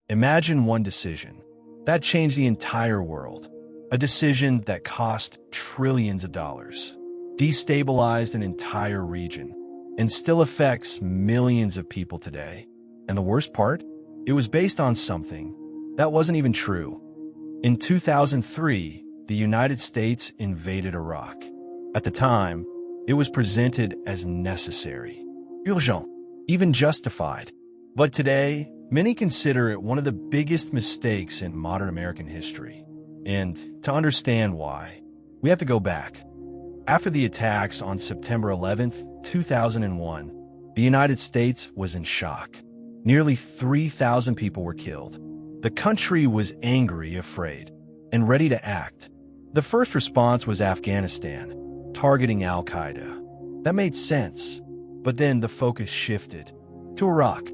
Imagine one decision that changed the entire world. A decision that cost trillions of dollars, destabilized an entire region, and still affects millions of people today. And the worst part? It was based on something that wasn't even true. In 2003, the United States invaded Iraq. At the time, it was presented as necessary, urgent, even justified. But today, many consider it one of the biggest mistakes in modern American history. And to understand why, we have to go back. After the attacks on September 11th, 2001, the United States was in shock. Nearly 3,000 people were killed. The country was angry, afraid, and ready to act. The first response was Afghanistan, targeting al-Qaeda. That made sense, but then the focus shifted to Iraq.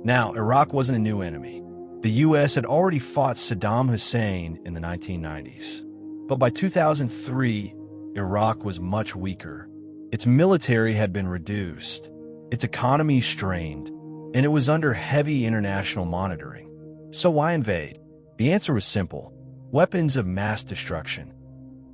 Now, Iraq wasn't a new enemy. The U.S. had already fought Saddam Hussein in the 1990s. But by 2003, Iraq was much weaker. Its military had been reduced, its economy strained, and it was under heavy international monitoring. So why invade? The answer was simple: weapons of mass destruction.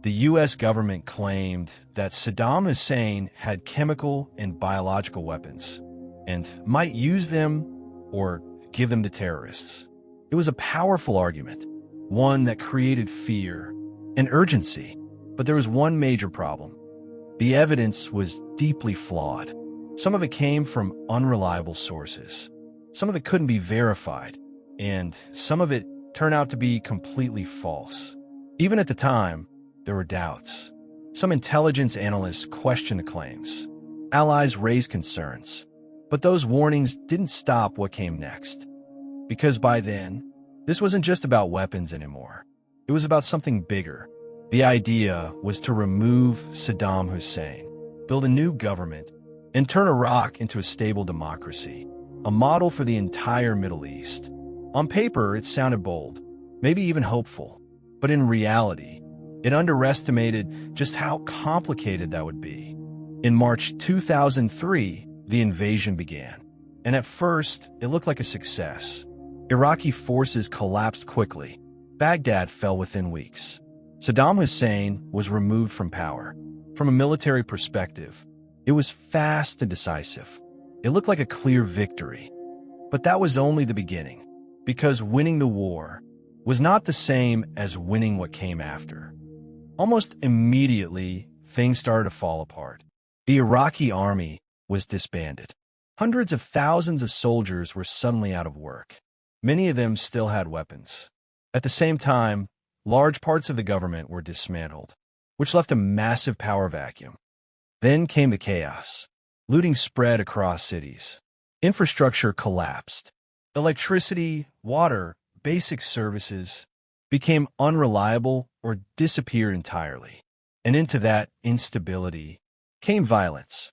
The U.S. government claimed that Saddam Hussein had chemical and biological weapons and might use them or give them to terrorists. It was a powerful argument, one that created fear and urgency. But there was one major problem. The evidence was deeply flawed. Some of it came from unreliable sources. Some of it couldn't be verified, and some of it turned out to be completely false. Even at the time, there were doubts. Some intelligence analysts questioned the claims. Allies raised concerns. But those warnings didn't stop what came next. Because by then, this wasn't just about weapons anymore. It was about something bigger. The idea was to remove Saddam Hussein, build a new government, and turn Iraq into a stable democracy, a model for the entire Middle East. On paper, it sounded bold, maybe even hopeful. But in reality, it underestimated just how complicated that would be. In March 2003, the invasion began. And at first, it looked like a success. Iraqi forces collapsed quickly. Baghdad fell within weeks. Saddam Hussein was removed from power. From a military perspective, it was fast and decisive. It looked like a clear victory. But that was only the beginning, because winning the war was not the same as winning what came after. Almost immediately, things started to fall apart. The Iraqi army was disbanded. Hundreds of thousands of soldiers were suddenly out of work. Many of them still had weapons. At the same time, large parts of the government were dismantled, which left a massive power vacuum. Then came the chaos. Looting spread across cities. Infrastructure collapsed. Electricity, water, basic services became unreliable or disappeared entirely. And into that instability came violence.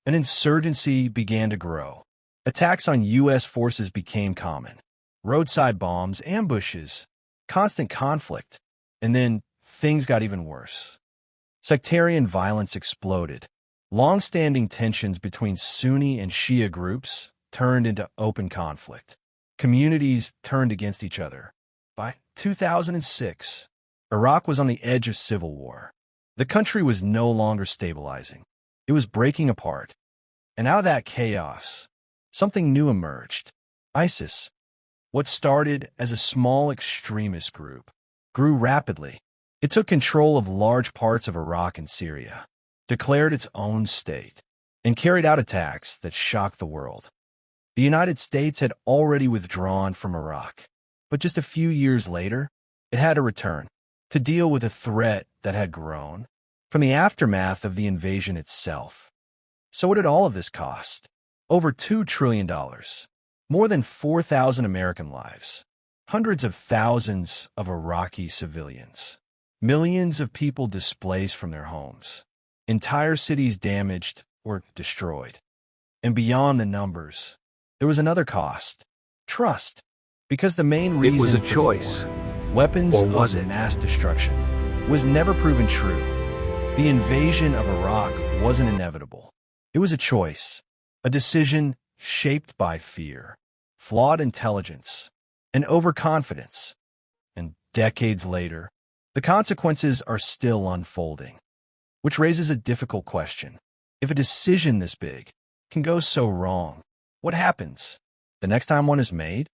An insurgency began to grow. Attacks on U.S. forces became common. Roadside bombs, ambushes, constant conflict. And then things got even worse. Sectarian violence exploded. Long-standing tensions between Sunni and Shia groups turned into open conflict. Communities turned against each other. By 2006, Iraq was on the edge of civil war. The country was no longer stabilizing. It was breaking apart. And out of that chaos, something new emerged. ISIS. What started as a small extremist group grew rapidly. It took control of large parts of Iraq and Syria, declared its own state, and carried out attacks that shocked the world. The United States had already withdrawn from Iraq, but just a few years later, it had to return to deal with a threat that had grown from the aftermath of the invasion itself. So what did all of this cost? Over $2 trillion. More than 4,000 American lives, hundreds of thousands of Iraqi civilians, millions of people displaced from their homes, entire cities damaged or destroyed. And beyond the numbers, there was another cost: trust. Because the main reason It was a for the choice. war, weapons Or was of it? mass destruction, was never proven true. The invasion of Iraq wasn't inevitable. It was a choice, a decision shaped by fear, flawed intelligence, and overconfidence. And decades later, the consequences are still unfolding, which raises a difficult question. If a decision this big can go so wrong, what happens the next time one is made?